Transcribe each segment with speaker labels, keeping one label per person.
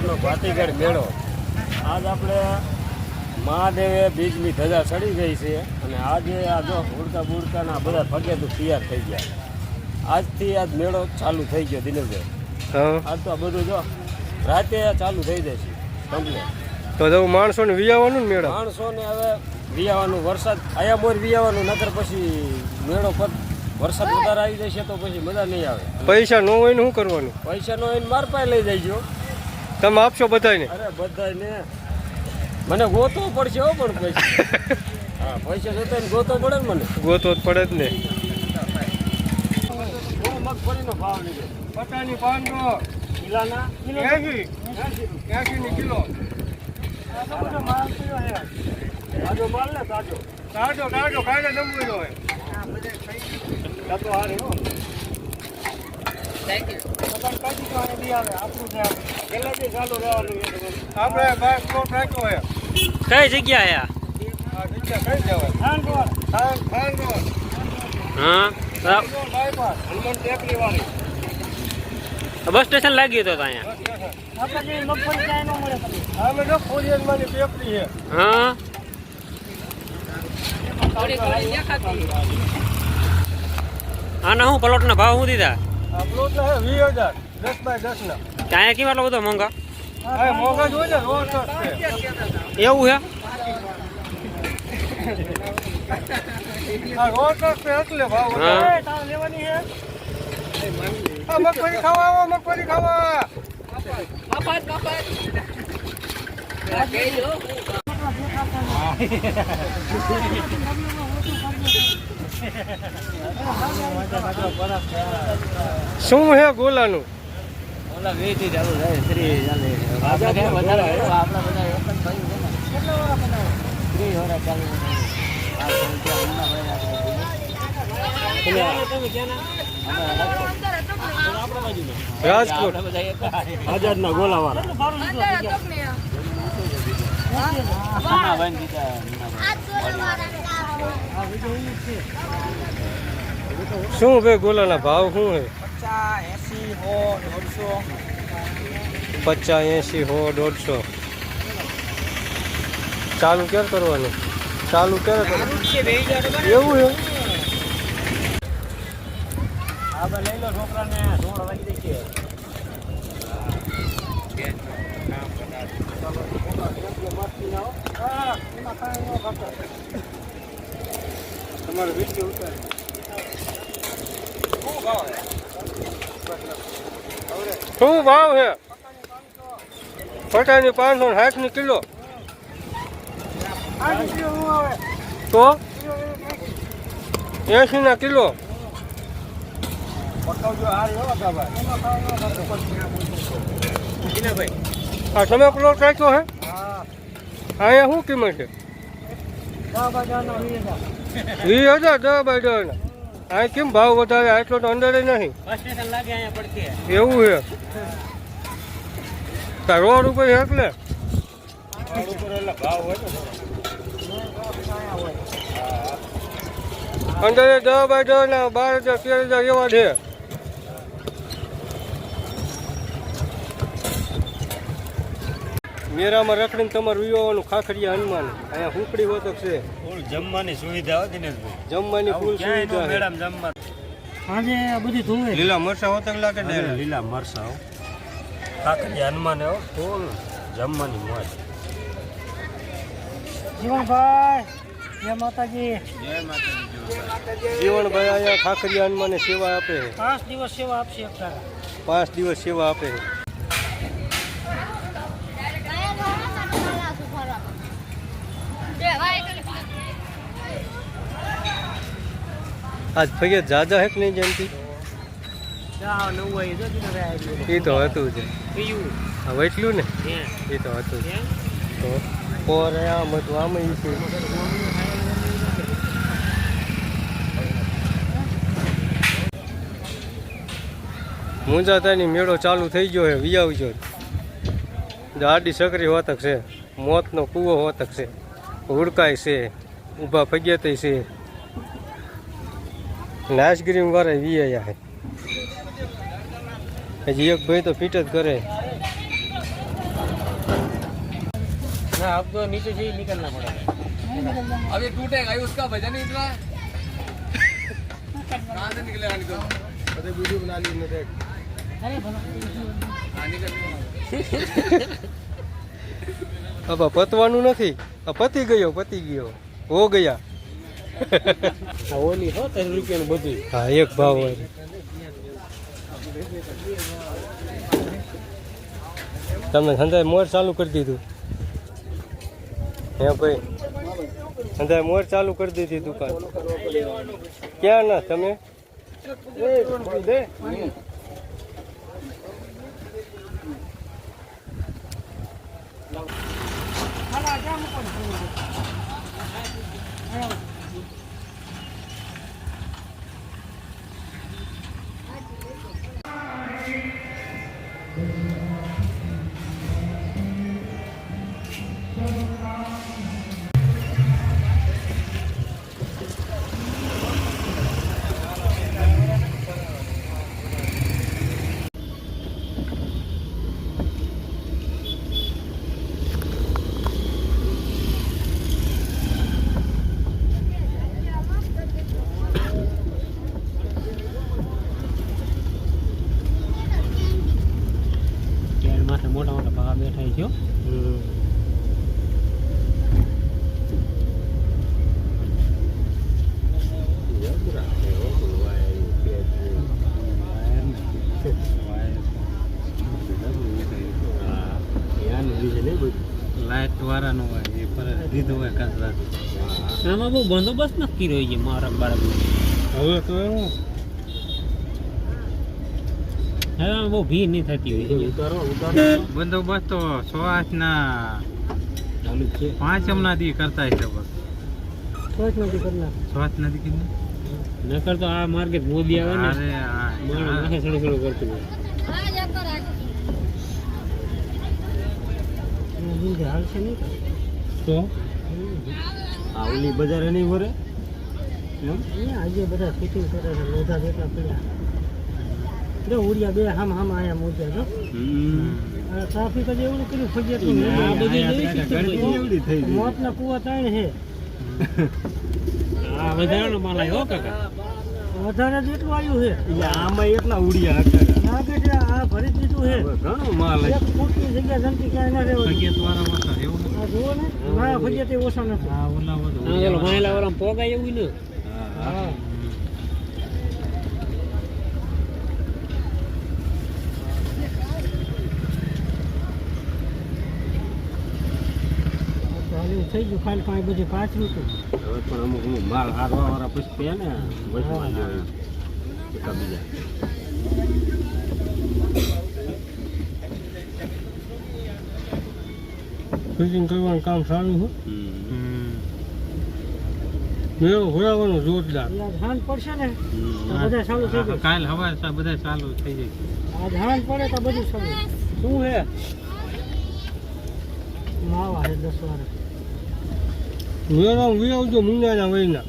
Speaker 1: આજનો ભાતીગઢ મેળો આજ આપણે મહાદેવે બીજની ધજા ચડી ગઈ છે અને આજે આ જો ઉડતા બુડતાના બધા પગેતું તૈયાર થઈ ગયા. આજથી આજ મેળો ચાલુ થઈ ગયો દિનેશભાઈ. આજ તો આ બધું જો રાતે ચાલુ થઈ જશે કમ્પ્લેટ.
Speaker 2: તો માણસોને વિયાવાનું મેળો,
Speaker 1: માણસોને હવે વિયાવાનું, વરસાદ આયા મોર વિયાવાનું, નકર પછી મેળો પર વરસાદ વધારે આવી જશે તો પછી મજા નહીં આવે.
Speaker 2: પૈસા ન હોય ને શું કરવાનું?
Speaker 1: પૈસા નો હોય માર પાસે લઈ જઈજો.
Speaker 2: તમે આપશો બધાને?
Speaker 1: અરે બધાને મને ગોતવો પડશે હો. પણ પૈસા હા પૈસા જોતા ને ગોતવો પડે ને. મને
Speaker 2: ગોતવો જ પડે જ ને.
Speaker 1: મગફળીનો ભાવ લીધો
Speaker 2: પટાની 500
Speaker 1: કિલાના
Speaker 2: 80 કિલો.
Speaker 1: તાજો માલ ને તાજો
Speaker 2: તાજો કાલે નંબર હોય.
Speaker 1: તો હારે હો
Speaker 2: આપણે બાર પ્લોટ રાખ્યો હોય.
Speaker 3: કઈ જગ્યા બસ સ્ટેશન લાગ્યું તો આના હું પ્લોટ ના ભાવ શું દીધા?
Speaker 2: પ્લોટ ના 20,000 10 બાય 10 ના.
Speaker 3: ત્યાં કેવા એટલો બધો મોંઘા?
Speaker 2: મોંઘા જ હોય ને, રોડ છે
Speaker 3: એવું છે.
Speaker 2: રોડ છે એટલે ભાવ લેવાની છે. મગફળી ખાવા આવો, મગફળી ખાવા. શું હે ગોલાનું?
Speaker 1: ઓલા વેચી ચાલુ થાય શ્રી ચાલે આપણે કે વધારે આપણા બધા એક જ ભાઈ છે ને શ્રી હોરા ચાલુ
Speaker 2: રાજકોટ
Speaker 1: આઝાદ ના ગોલાવાળા
Speaker 2: શું ભાઈ ગોલાના ભાવ શું હે? 50, 80, 100, 150. ચાલુ ક્યારે કરવાનું? ચાલુ ક્યારે કરવાનું? એવું છે?
Speaker 1: આપણે લઈ લો છોકરાને ધોળ વાગી દઈએ.
Speaker 2: તમારે વિડીયો ઉતાર. શું ભાવ છે? પટાની 560 કિલો. તો 80 કિલો. હા તમે પ્લોટ રાખ્યો હે? અહીંયા શું કિંમત છે? 20,000 10 બાય 10. આ કેમ ભાવ વધારે? આટલો તો અંદર નહીં. એવું છે? રોડ ઉપર એટલે અંદર 10 બાય 10 ના 12,000 13,000 એવા છે. મેરામાં રખડીને તમારું વિવાહનું ખાખરિયા હનુમાન. અહીંયા હુકડી હોતક છે.
Speaker 1: જમવાની સુવિધા હોય દિનેશભાઈ.
Speaker 2: જમવાની ફૂલ સુવિધા.
Speaker 1: મેડમ જમવા
Speaker 3: આજે બધી ધોવે.
Speaker 2: લીલા મરચા હોતક લાગે ને.
Speaker 1: લીલા મરસા હો કાકડિયા હનુમાન હો ફૂલ જમવાની મોજ.
Speaker 3: જીવનભાઈ જય માતાજી.
Speaker 2: જીવનભાઈ અહીંયા ખાખરિયા હનુમાને સેવા આપે.
Speaker 3: 5 દિવસ સેવા આપશે.
Speaker 2: 5 દિવસ સેવા આપે. આજ ફરિયાદ જાજા હે કે નહીં જયંતિ? એ તો હતું જ. હવે એટલું ને એ તો હતું જ. તો પોર આમ હતું આમ છે. મુંજાતાની મેળો ચાલુ થઈ ગયો છે. વિયાવજો. આડી સકરી હોતક છે. મોતનો કૂવો હોતક છે. હુડકાય છે. ઊભા ફગ્યાતે છે. આઈસ્ક્રીમ વાળા વિયા હે. હજી એક ભાઈ તો ફીટ જ કરે.
Speaker 1: ना अब तो नीचे से ही निकलना पड़ेगा।
Speaker 4: अब ये टूटेगा ही, उसका वजन ही इतना है। कहाँ से निकलेगा नहीं तो?
Speaker 2: अरे वीडियो बना ली ने देख
Speaker 3: अरे भला
Speaker 4: हाँ, निकल
Speaker 2: अब પતવાનું નથી આ પતી ગયો હો ગયા
Speaker 1: આ ઓલી 70 રૂપિયાનું બધું
Speaker 2: હા એક ભાવ હોય તમે ધંધા મોર ચાલુ કરી દીધું હે ભાઈ ધંધા મોર ચાલુ કરી દીધી દુકાન ક્યાં ના તમે
Speaker 3: ભલા જામ કોણ મોટા મોટા ભાગા બેઠા છે લાઈટ વાળાનો હોય એ પર દીધું હોય કાંતરા આમાં બહુ બંદોબસ્ત નક્કી રહ્યો છે મારા બાળક
Speaker 2: હવે તો એવું
Speaker 3: હવે આમાં બહુ ભીડ નહીં થતી હોય
Speaker 4: બંદોબસ્ત તો 108 ના
Speaker 1: ચાલુ છે
Speaker 4: 5 હમણાં દી કરતા હશે બસ
Speaker 3: સોચ નથી કરલા
Speaker 4: 108 નથી કીધું
Speaker 3: નકર તો આ માર્ગે મોદી આવે ને
Speaker 4: અરે
Speaker 3: માણસ નાખે સડો કરતું હોય હાલ છે નહીં
Speaker 2: તો
Speaker 1: આ ઓલી બજાર નહીં ભરે એમ
Speaker 3: આજે બધા ફિટિંગ કરે છે લોધા જેટલા પડ્યા જો ઉડિયા બે હામ આયા મોજા જો ટ્રાફિક જ એવું કર્યું ફજિયાતું આ બધી
Speaker 1: એવડી થઈ ગઈ
Speaker 3: મોતના કુવા તાણ છે આ વધારાનો માલ આવ્યો કાકા વધારે જેટલું આવ્યું છે
Speaker 1: એટલે આમાં એટલા ઉડિયા હતા
Speaker 3: લાગે છે આ ભરી દીધું છે
Speaker 1: ઘણો માલ
Speaker 3: એક ફૂટની જગ્યા જનતી ક્યાંય ના રહેવા
Speaker 4: ફગિયત વાળા હતા એવું
Speaker 3: આ જુઓ ને ના ફજિયાત એ ઓછા નથી
Speaker 4: આ ઓલા
Speaker 3: માયલા વાળા પોગાય એવું ને હા થઈ ગયું ખાલી પાંચ બજે 5 રૂપિયા
Speaker 1: હવે પણ અમુક માલ હારવા વાળા પછી પે ને વચમાં જોઈએ એકા બીજા
Speaker 2: ફિટિંગ કરવાનું કામ સારું છે મેળો ભરાવાનો જોરદાર
Speaker 3: આજ હાન પડશે ને તો બધા ચાલુ થઈ જાય
Speaker 4: કાલ હવાર બધા ચાલુ થઈ જાય
Speaker 3: આજ હાન પડે તો બધું ચાલુ શું હે માવા હે 10 વાર
Speaker 2: મેળો વિયાવજો મુંડાના વહીના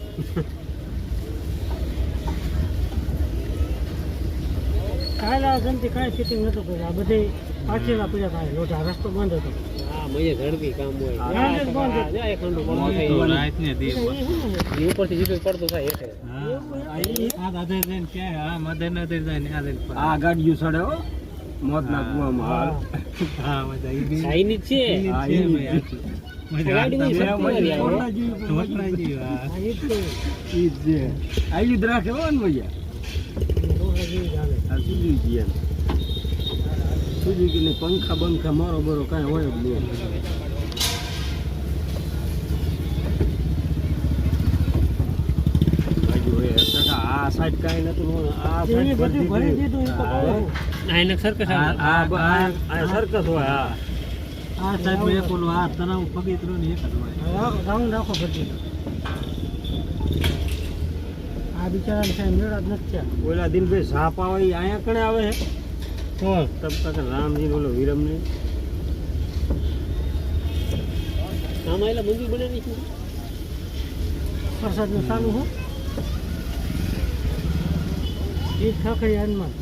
Speaker 3: કાલે આ જનતી કાંઈ ફિટિંગ નતું કર્યું આ બધે પાછળના પડ્યા કાંઈ લોટા રસ્તો બંધ હતો હા મજે ઝડપી કામ હોય એક ખંડો
Speaker 4: રાતને દી
Speaker 3: ઉપરથી સીધું પડતો થાય એટલે
Speaker 4: આ દાદા જઈને ક્યાં હા મદન નદર જાય ને આ જઈને
Speaker 1: આ ગાડીઓ સડે હો મોતના કુવામાં હાલ
Speaker 4: હા મજા આવી
Speaker 3: સાઈની જ છે
Speaker 1: હા એ
Speaker 3: ગાડીમાં શક્તિ નથી આવે.
Speaker 1: ઈ જ છે આવી જ રાખે હો ને ભૈયા આ સુઝુકી એમ સુઝુકી ને પંખા બંખા મારો બરો કાંઈ હોય જ નહીં બાજુ હોય આ સાઈડ કાંઈ નતું આ સાઈડ
Speaker 3: બધું ભરી દીધું એ તો કહું. આ એને સર્કસ આવે.
Speaker 1: આ સર્કસ હોય હા
Speaker 4: આ સાઈડ એક ઓલો આ તણાવ પગીતરો ને એક જ હોય
Speaker 3: રાઉન્ડ રાખો ભરતી આ બિચારાને કાંઈ મેળા જ નથી થયા.
Speaker 1: ઓલા દિનભાઈ સાપ આવે ઈ અહીંયા કણે આવે છે કોણ તબ તક રામજી ઓલો વિરમની
Speaker 3: આમાં એટલે મંદિર બનાવી છે પ્રસાદનું ચાલુ હો એ ઠાકરી હનુમાન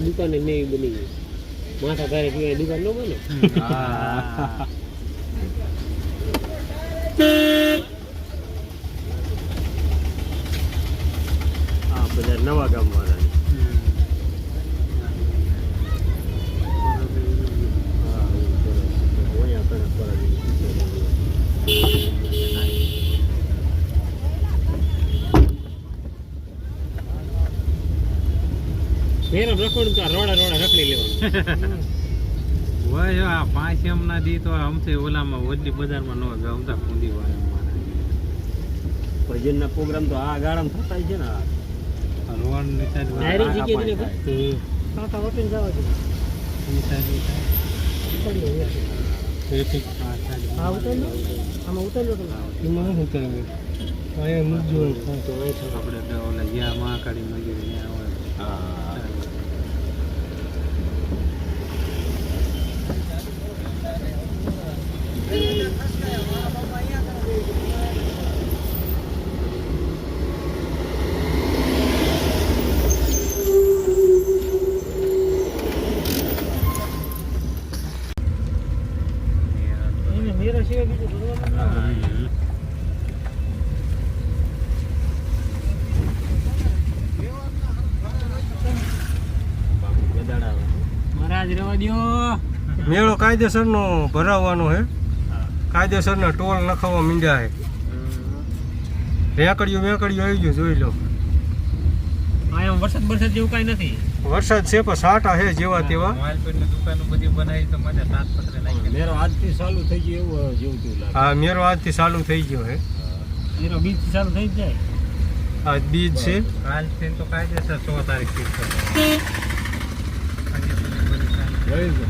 Speaker 3: દુકાને નહીં બની ગઈ માથા ધારે પીવાય દુકાન ન બને
Speaker 1: આ બધા નવા ગામ વાળા
Speaker 3: મેરો રખોડ તો રોડા રખડી લેવાનું
Speaker 4: હોય આ 5 એમ ના દી તો આમથી ઓલામાં ઓડલી બજારમાં ન ગામતા કુંડી વાળા
Speaker 1: ભજનના પ્રોગ્રામ તો આ ગાળામાં થતા છે ને
Speaker 4: રોડ ની સાઈડ
Speaker 3: ડાયરી જગ્યાએ ને કાકા વટીને જવા દે
Speaker 4: ટ્રાફિક આ સાઈડ
Speaker 3: આ ઉતરલો આમાં ઉતરલો તો
Speaker 2: એમાં શું ઉતરવું અહીંયા મૂકજો
Speaker 3: તો એ છે
Speaker 4: આપણે ઓલા જ્યાં મહાકાળી મંદિર ત્યાં હોય
Speaker 1: હા
Speaker 3: એને મેરા સિવાય બીજું ભરવાનું ના હોય. મહારાજ રહેવા દ્યો
Speaker 2: મેળો કાયદેસરનો ભરાવવાનો છે કાયદેસરના ટોલ નખાવવા મીંડ્યા છે રેકડીઓ આવી ગયું જોઈ લો
Speaker 3: આયા વરસાદ જેવું કાંઈ નથી
Speaker 2: વરસાદ છે પણ સાટા છે જેવા તેવા
Speaker 4: મોબાઈલ દુકાનો બધી બનાવી તો મને તાજપત્રે નાખી
Speaker 1: મેરો આજથી ચાલુ થઈ ગયું એવું જેવું તેવું લાગે
Speaker 2: હા મેરો આજથી ચાલુ થઈ ગયો છે
Speaker 3: એનો બીજ ચાલુ થઈ જ જાય
Speaker 2: આજ બીજ છે
Speaker 4: કાલથી તો કાયદેસર 6 તારીખ થી
Speaker 1: જોયું છે?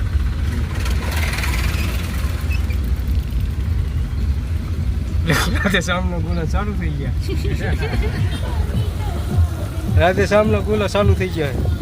Speaker 2: રાતે શામનો ગુના ચાલુ થઈ ગયા રાતે શામનો ગુના ચાલુ થઈ ગયા